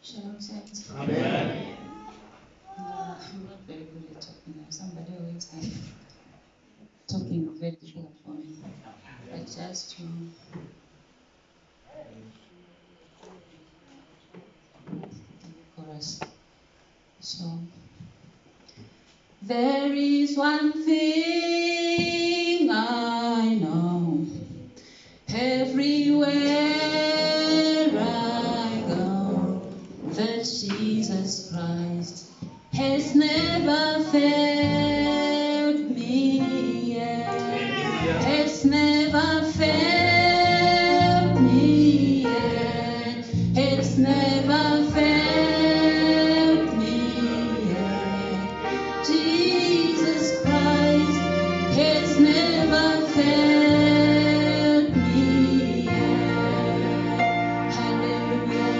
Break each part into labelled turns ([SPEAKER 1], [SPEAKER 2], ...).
[SPEAKER 1] Shalom, saints.
[SPEAKER 2] Amen.
[SPEAKER 1] I'm not very good at talking. I have somebody who is talking very difficult for me. But just to chorus. So there is one thing I know. Everywhere I go, that Jesus Christ has never failed me yet. Has never failed me yet. Has never failed me yet. Jesus Christ has never failed me yet. Hallelujah.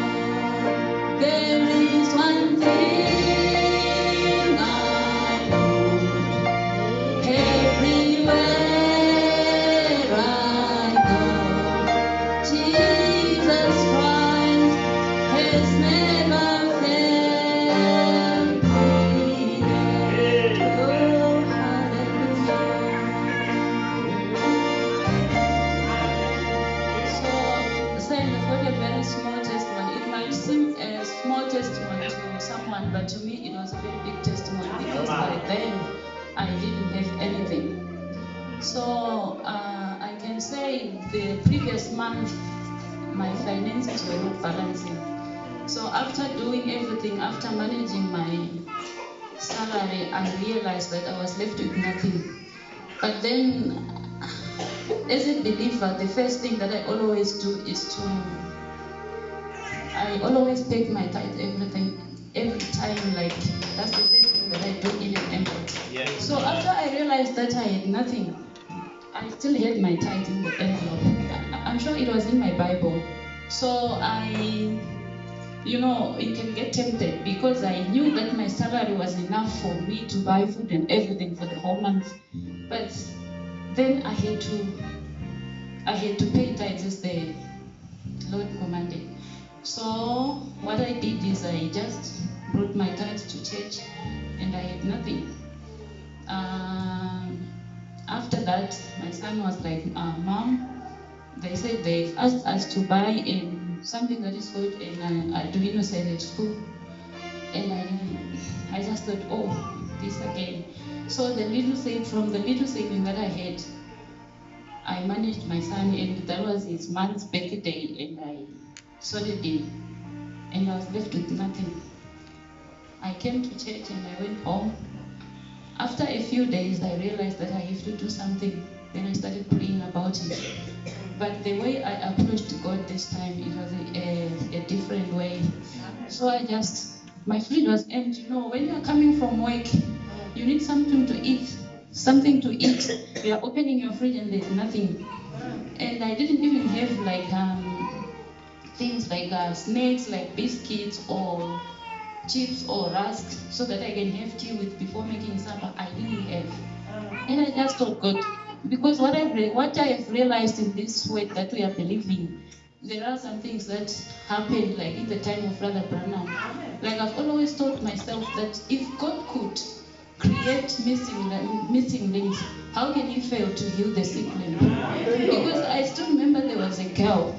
[SPEAKER 1] There is one thing I know. Everywhere I go, Jesus Christ has never failed me yet. Oh, hallelujah. So, saying I've got a very small testimony. It might seem a small testimony to someone, but to me it was a very big testimony because by then I didn't have anything. So I can say the previous month my finances were not balancing. So after doing everything, after managing my salary, I realized that I was left with nothing. But then, as a believer, the first thing that I always do is I always take my tithe every time, like that's the first thing that I do in an envelope.
[SPEAKER 2] Yes.
[SPEAKER 1] So after I realized that I had nothing, I still had my tithe in the envelope. I'm sure it was in my Bible. So you can get tempted because I knew that my salary was enough for me to buy food and everything for the whole month. But then I had to pay tithes as the Lord commanded. So what I did is I just brought my tithes to church and I had nothing. After that, my son was like, Mom, they said they've asked us to buy something that is called an Arduino silage school. And I just thought, oh, this again. So from the little saving that I had, I managed my son, and that was his month's birthday, and I sorted him, and I was left with nothing. I came to church and I went home. After a few days, I realized that I have to do something. Then I started praying about it. But the way I approached God this time, it was a different way. So my fridge was empty. When you are coming from work, you need something to eat. You are opening your fridge and there's nothing. And I didn't even have things like snacks, like biscuits or chips or rusk, so that I can have tea with before making supper. I didn't have. And I just thought, God, because what I have realized in this word that we are believing, there are some things that happened like in the time of Brother Branham. Like I've always told myself that if God could create missing links, how can he fail to heal the sick limb? Because I still remember there was a girl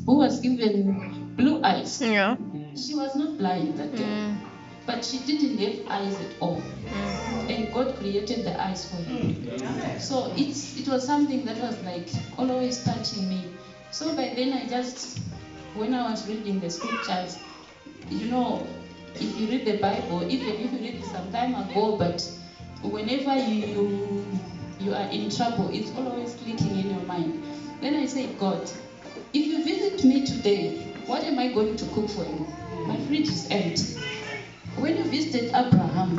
[SPEAKER 1] who was given blue eyes.
[SPEAKER 3] Yeah.
[SPEAKER 1] She was not blind, that girl. But she didn't have eyes at all. And God created the eyes for her. So it was something that was like always touching me. So by then when I was reading the scriptures, if you read the Bible, even if you read it some time ago, but whenever you are in trouble, it's always clicking in your mind. Then I say, God, if you visit me today, what am I going to cook for you? My fridge is empty. When you visited Abraham,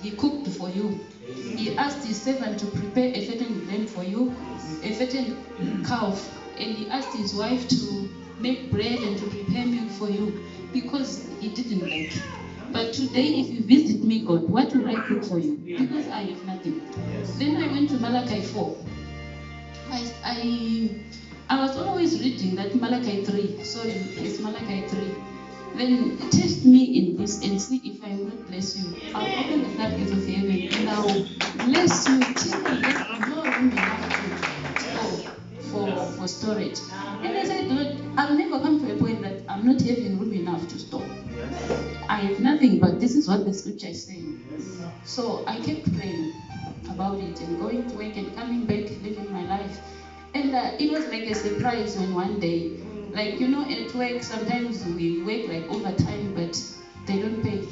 [SPEAKER 1] he cooked for you. He asked his servant to prepare a certain lamb for you, a certain calf, and he asked his wife to make bread and to prepare milk for you because he didn't like it. But today, if you visit me, God, what will I cook for you? Because I have nothing. Then I went to Malachi 4. I was always reading that Malachi 3. Sorry, it's Malachi 3. then test me in this and see if I will not bless you. I'll open the floodgates of heaven and I'll bless you till there's no room enough for storage. And I said, Lord, I'll never come to a point that I'm not having room enough to store. I have nothing, but this is what the scripture is saying. So I kept praying about it and going to work and coming back, living my life. And it was like a surprise when one day, like, at work, sometimes we work like overtime, but they don't pay.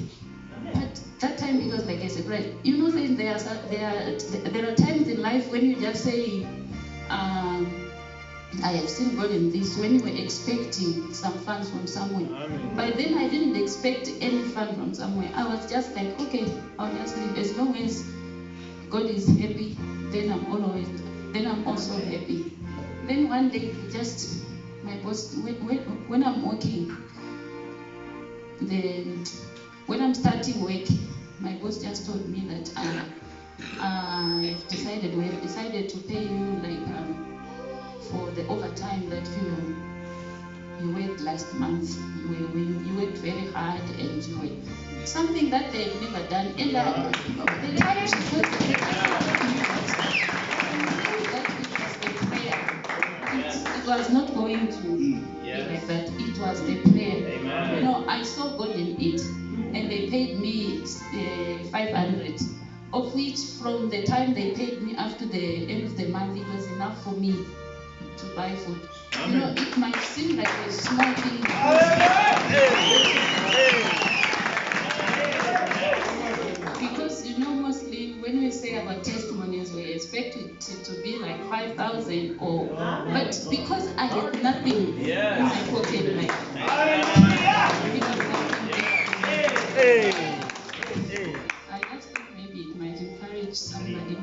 [SPEAKER 1] But that time it was like a surprise. Then there are times in life when you just say, I have seen God in this, when you were expecting some funds from somewhere. Amen. But then I didn't expect any fund from somewhere. I was just like, okay, I'll just leave. As long as God is happy, then I'm also happy. Then one day, my boss, when I'm working, when I'm starting work, my boss just told me that we have decided to pay you for the overtime that you worked last month. You worked very hard and you were something that they've never done. And the time she put it was not going to be like that. It was the prayer. Amen. I saw God in it, and they paid me 500, of which from the time they paid me after the end of the month, it was enough for me to buy food. Amen. It might seem like a small thing. Because mostly when we say about testimonies, we expect it to be like 5,000 but because I had nothing in my pocket, I just think maybe it might encourage somebody.